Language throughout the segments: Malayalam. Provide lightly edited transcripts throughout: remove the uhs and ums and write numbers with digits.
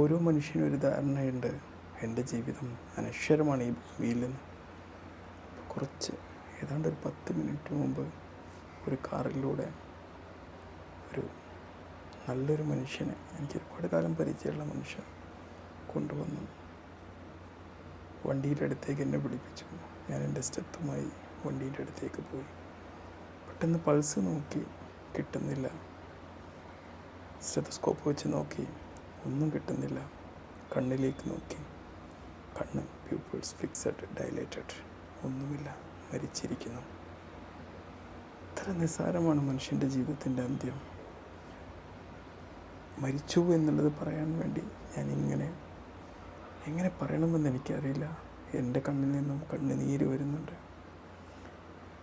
ഓരോ മനുഷ്യനും ഒരു ധാരണയുണ്ട്, എൻ്റെ ജീവിതം അനശ്വരമാണ് ഈ ഭൂമിയിൽ നിന്ന്. കുറച്ച് ഏതാണ്ട് ഒരു 10 മിനിറ്റ് മുമ്പ് ഒരു കാറിലൂടെ ഒരു നല്ലൊരു മനുഷ്യനെ, എനിക്ക് ഒരുപാട് കാലം പരിചയമുള്ള മനുഷ്യൻ കൊണ്ടുവന്നു വണ്ടിയുടെ അടുത്തേക്ക് എന്നെ വിളിപ്പിച്ചു. ഞാൻ എൻ്റെ സ്റ്റെപ്പുമായി വണ്ടിയുടെ അടുത്തേക്ക് പോയി. പെട്ടെന്ന് പൾസ് നോക്കി, കിട്ടുന്നില്ല. സ്റ്റെതസ്കോപ്പ് വെച്ച് നോക്കി, ഒന്നും കിട്ടുന്നില്ല. കണ്ണിലേക്ക് നോക്കി, കണ്ണ് പ്യൂപ്പിൾസ് ഫിക്സഡ്, ഡയലേറ്റഡ്, ഒന്നുമില്ല, മരിച്ചിരിക്കുന്നു. ഇത്ര നിസ്സാരമാണ് മനുഷ്യൻ്റെ ജീവിതത്തിൻ്റെ അന്ത്യം. മരിച്ചു എന്നുള്ളത് പറയാൻ വേണ്ടി ഞാൻ എങ്ങനെ പറയണമെന്ന് എനിക്കറിയില്ല. എൻ്റെ കണ്ണിൽ നിന്നും കണ്ണുനീര് വരുന്നുണ്ട്.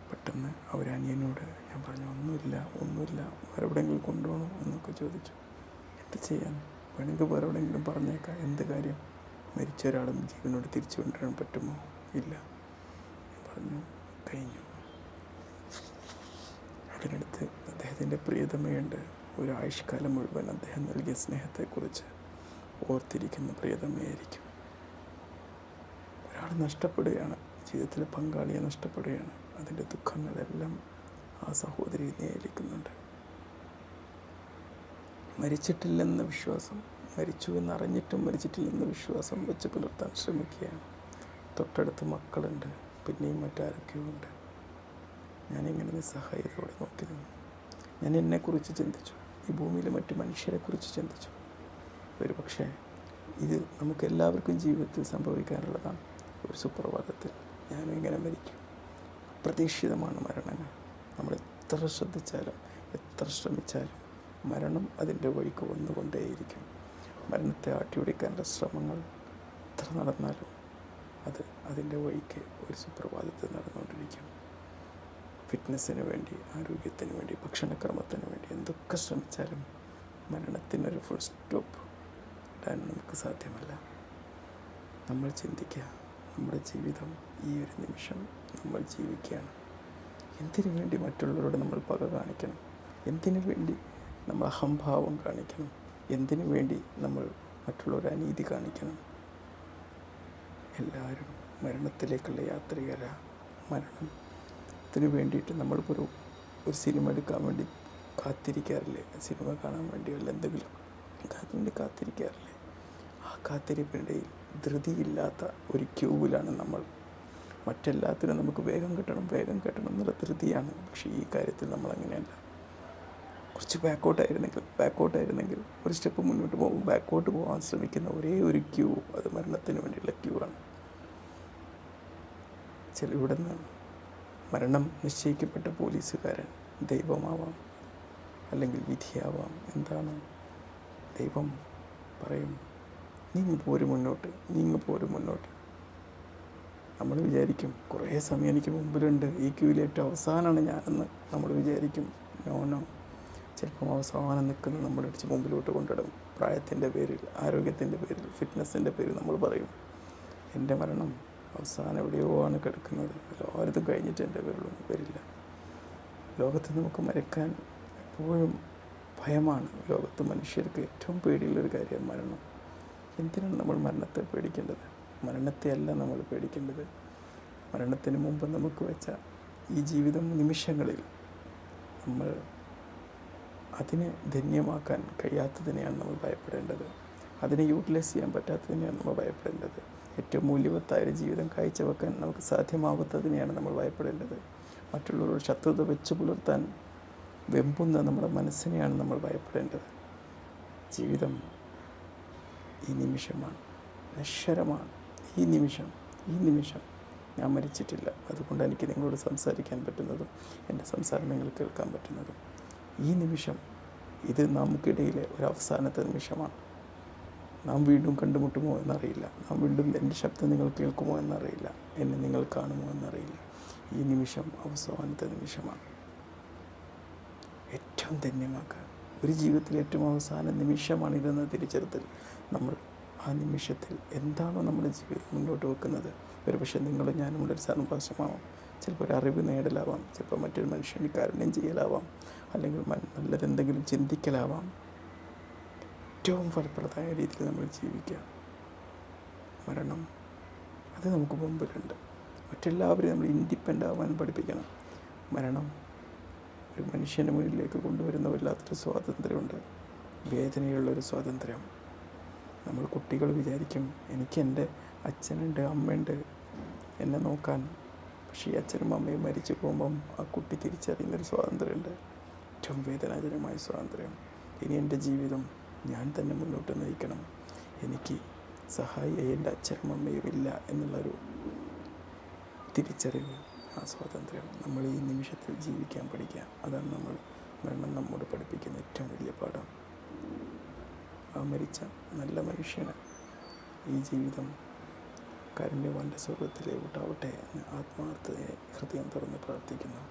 പെട്ടെന്ന് അവരനിയനോട് ഞാൻ പറഞ്ഞു, ഒന്നുമില്ല, വേറെ എവിടെയെങ്കിലും കൊണ്ടുപോകണോ എന്നൊക്കെ ചോദിച്ചു. എന്ത് ചെയ്യാൻ, വേണമെങ്കിൽ വേറെ എവിടെയെങ്കിലും പറഞ്ഞേക്കാം, എന്ത് കാര്യം, മരിച്ച ഒരാളും ജീവനോട് തിരിച്ചു കൊണ്ടുവരാൻ പറ്റുമോ? ഇല്ല. ഞാൻ പറഞ്ഞു, കഴിഞ്ഞു. അതിനടുത്ത് അദ്ദേഹത്തിൻ്റെ പ്രിയതമയുണ്ട്. ഒരു ആയുഷ്കാലം മുഴുവൻ അദ്ദേഹം നൽകിയ സ്നേഹത്തെക്കുറിച്ച് ഓർത്തിരിക്കുന്ന പ്രിയതമയായിരിക്കും. ഒരാൾ നഷ്ടപ്പെടുകയാണ്, ജീവിതത്തിലെ പങ്കാളിയെ നഷ്ടപ്പെടുകയാണ്. അതിൻ്റെ ദുഃഖങ്ങളെല്ലാം ആ സഹോദരി നേരിടുന്നുണ്ട്. മരിച്ചിട്ടില്ലെന്ന വിശ്വാസം, മരിച്ചു എന്നറിഞ്ഞിട്ടും മരിച്ചിട്ടില്ലെന്ന വിശ്വാസം വെച്ച് പുലർത്താൻ ശ്രമിക്കുകയാണ്. തൊട്ടടുത്ത് മക്കളുണ്ട്, പിന്നെയും മറ്റാരൊക്കെയോ ഉണ്ട്. ഞാനിങ്ങനെ നിസ്സഹായതയോടെ നോക്കി നിന്നു. ഞാൻ എന്നെക്കുറിച്ച് ചിന്തിച്ചു, ഈ ഭൂമിയിലെ മറ്റു മനുഷ്യരെക്കുറിച്ച് ചിന്തിച്ചു. ഒരു പക്ഷേ ഇത് നമുക്കെല്ലാവർക്കും ജീവിതത്തിൽ സംഭവിക്കാനുള്ളതാണ്. ഒരു സുപ്രഭാതത്തിൽ ഞാനും ഇങ്ങനെ മരിക്കും. അപ്രതീക്ഷിതമാണ് മരണങ്ങൾ. നമ്മൾ എത്ര ശ്രദ്ധിച്ചാലും എത്ര ശ്രമിച്ചാലും മരണം അതിൻ്റെ വഴിക്ക് വന്നുകൊണ്ടേയിരിക്കും. മരണത്തെ ആട്ടിയൊടിക്കാനുള്ള ശ്രമങ്ങൾ എത്ര നടന്നാലും അത് അതിൻ്റെ വഴിക്ക് ഒരു സുപ്രഭാതത്തിൽ നടന്നുകൊണ്ടിരിക്കും. ഫിറ്റ്നസ്സിന് വേണ്ടി, ആരോഗ്യത്തിന് വേണ്ടി, ഭക്ഷണക്രമത്തിന് വേണ്ടി എന്തൊക്കെ ശ്രമിച്ചാലും മരണത്തിനൊരു ഫുൾ സ്റ്റോപ്പ് ഇടാൻ നമുക്ക് സാധ്യമല്ല. നമ്മൾ ചിന്തിക്കുക, നമ്മുടെ ജീവിതം ഈ ഒരു നിമിഷം നമ്മൾ ജീവിക്കുകയാണ്. എന്തിനു വേണ്ടി മറ്റുള്ളവരോട് നമ്മൾ പക കാണിക്കണം? എന്തിനു വേണ്ടി നമ്മൾ അഹംഭാവം കാണിക്കണം? എന്തിനു വേണ്ടി നമ്മൾ മറ്റുള്ളവർ അനീതി കാണിക്കണം? എല്ലാവരും മരണത്തിലേക്കുള്ള യാത്രികരാ. മരണത്തിന് വേണ്ടിയിട്ട് നമ്മളിപ്പോൾ ഒരു സിനിമ എടുക്കാൻ വേണ്ടി കാത്തിരിക്കാറില്ലേ? സിനിമ കാണാൻ വേണ്ടി അല്ല എന്തെങ്കിലും വേണ്ടി കാത്തിരിക്കാറില്ലേ? ആ കാത്തിരിപ്പിനിടയിൽ ധൃതിയില്ലാത്ത ഒരു ക്യൂവിലാണ് നമ്മൾ. മറ്റെല്ലാത്തിനും നമുക്ക് വേഗം കിട്ടണം എന്നുള്ള ധൃതിയാണ്. പക്ഷേ ഈ കാര്യത്തിൽ നമ്മളങ്ങനെയല്ല. കുറച്ച് ബാക്കോട്ടായിരുന്നെങ്കിൽ ഒരു സ്റ്റെപ്പ് മുന്നോട്ട് പോകും, ബാക്കോട്ട് പോകാൻ ശ്രമിക്കുന്ന ഒരേ ഒരു ക്യൂ, അത് മരണത്തിന് വേണ്ടിയുള്ള ക്യൂ ആണ്. ഇവിടെ നിന്ന് മരണം നിശ്ചയിക്കപ്പെട്ട പോലീസുകാരൻ ദൈവമാവാം, അല്ലെങ്കിൽ വിധിയാവാം. എന്താണ്? ദൈവം പറയും, നീങ്ങ് പോരും മുന്നോട്ട്. നമ്മൾ വിചാരിക്കും കുറേ സമയം എനിക്ക് മുമ്പിലുണ്ട്, ഈ ക്യൂവിൽ ഏറ്റവും അവസാനമാണ് ഞാനെന്ന് നമ്മൾ വിചാരിക്കും. നോ, ചിലപ്പം അവസാനം നിൽക്കുന്ന നമ്മളടിച്ച് മുമ്പിലോട്ട് കൊണ്ടിടും. പ്രായത്തിൻ്റെ പേരിൽ, ആരോഗ്യത്തിൻ്റെ പേരിൽ, ഫിറ്റ്നസ്സിൻ്റെ പേരിൽ നമ്മൾ പറയും, എൻ്റെ മരണം അവസാനം എവിടെയോ ആണ് കിടക്കുന്നത്, എല്ലാവരും കഴിഞ്ഞിട്ട് എൻ്റെ പേരിലൊന്നും വരില്ല. ലോകത്ത് നമുക്ക് മരിക്കാൻ എപ്പോഴും ഭയമാണ്. ലോകത്ത് മനുഷ്യർക്ക് ഏറ്റവും പേടിയുള്ളൊരു കാര്യം മരണം. എന്തിനാണ് നമ്മൾ മരണത്തെ പേടിക്കേണ്ടത്? മരണത്തെയല്ല നമ്മൾ പേടിക്കേണ്ടത്. മരണത്തിന് മുമ്പ് നമുക്ക് വെച്ച ഈ ജീവിതം നിമിഷങ്ങളിൽ നമ്മൾ അതിനെ ധന്യമാക്കാൻ കഴിയാത്തതിനെയാണ് നമ്മൾ ഭയപ്പെടേണ്ടത്. അതിനെ യൂട്ടിലൈസ് ചെയ്യാൻ പറ്റാത്തതിനെയാണ് നമ്മൾ ഭയപ്പെടേണ്ടത്. ഏറ്റവും മൂല്യവത്തായ ജീവിതം കാഴ്ചവെക്കാൻ നമുക്ക് സാധ്യമാവാത്തതിനെയാണ് നമ്മൾ ഭയപ്പെടേണ്ടത്. മറ്റുള്ളവരോട് ശത്രുത വെച്ച് പുലർത്താൻ വെമ്പുന്ന നമ്മുടെ മനസ്സിനെയാണ് നമ്മൾ ഭയപ്പെടേണ്ടത്. ജീവിതം ഈ നിമിഷമാണ്, നശ്വരമാണ്. ഈ നിമിഷം ഞാൻ മരിച്ചിട്ടില്ല. അതുകൊണ്ട് എനിക്ക് നിങ്ങളോട് സംസാരിക്കാൻ പറ്റുന്നതും എൻ്റെ സംസാരം നിങ്ങൾ കേൾക്കാൻ പറ്റുന്നതും ഈ നിമിഷം, ഇത് നമുക്കിടയിലെ ഒരു അവസാനത്തെ നിമിഷമാണ്. നാം വീണ്ടും കണ്ടുമുട്ടുമോ എന്നറിയില്ല. നാം വീണ്ടും എൻ്റെ ശബ്ദം നിങ്ങൾ കേൾക്കുമോ എന്നറിയില്ല. എന്നെ നിങ്ങൾ കാണുമോ എന്നറിയില്ല. ഈ നിമിഷം അവസാനത്തെ നിമിഷമാണ്. ഏറ്റവും ധന്യമാക്കുക, ഒരു ജീവിതത്തിൽ ഏറ്റവും അവസാന നിമിഷമാണ് ഇതെന്ന തിരിച്ചറിയത്തിൽ നമ്മൾ ആ നിമിഷത്തിൽ എന്താണോ നമ്മുടെ ജീവിതം മുന്നോട്ട് വെക്കുന്നത്, ഒരു പക്ഷേ നിങ്ങളും ഞാനും ഒരു സന്ദർശമാവാം, ചിലപ്പോൾ ഒരു അറിവ് നേടലാവാം, ചിലപ്പോൾ മറ്റൊരു മനുഷ്യന് കാരുണ്യം ചെയ്യലാവാം, അല്ലെങ്കിൽ നല്ലതെന്തെങ്കിലും ചിന്തിക്കലാവാം. ഏറ്റവും ഫലപ്രദമായ രീതിയിൽ നമ്മൾ ജീവിക്കുക. മരണം അത് നമുക്ക് മുമ്പിലുണ്ട്. മറ്റെല്ലാവരെയും നമ്മൾ ഇൻഡിപെൻഡൻ്റ് ആവാൻ പഠിപ്പിക്കണം. മരണം ഒരു മനുഷ്യൻ്റെ മുന്നിലേക്ക് കൊണ്ടുവരുന്ന വല്ലാത്തൊരു സ്വാതന്ത്ര്യമുണ്ട്, വേദനയുള്ളൊരു സ്വാതന്ത്ര്യം. നമ്മൾ കുട്ടികൾ വിചാരിക്കും എനിക്ക് എൻ്റെ അച്ഛനുണ്ട്, അമ്മയുണ്ട് എന്നെ നോക്കാൻ. പക്ഷേ ഈ അച്ഛനും അമ്മയും മരിച്ചു പോകുമ്പം ആ കുട്ടി തിരിച്ചറിയുന്നൊരു സ്വാതന്ത്ര്യമുണ്ട്, ഏറ്റവും വേദനാജനമായ സ്വാതന്ത്ര്യം. ഇനി എൻ്റെ ജീവിതം ഞാൻ തന്നെ മുന്നോട്ട് നയിക്കണം, എനിക്ക് സഹായിയായി എൻ്റെ അച്ഛനും അമ്മയും ഇല്ല എന്നുള്ളൊരു തിരിച്ചറിവ്, ആ സ്വാതന്ത്ര്യം നമ്മൾ ഈ നിമിഷത്തിൽ ജീവിക്കാൻ പഠിക്കുക. അതാണ് മരണം നമ്മോട് പഠിപ്പിക്കുന്ന ഏറ്റവും വലിയ പാഠം. ആ മരിച്ച നല്ല മനുഷ്യന് ഈ ജീവിതം കാരുണ്യവാൻ്റെ സ്വർഗത്തിലെ വിട്ടാവട്ടെ എന്ന് ആത്മാർത്ഥതയെ ഹൃദയം തുറന്ന് പ്രാർത്ഥിക്കുന്നു.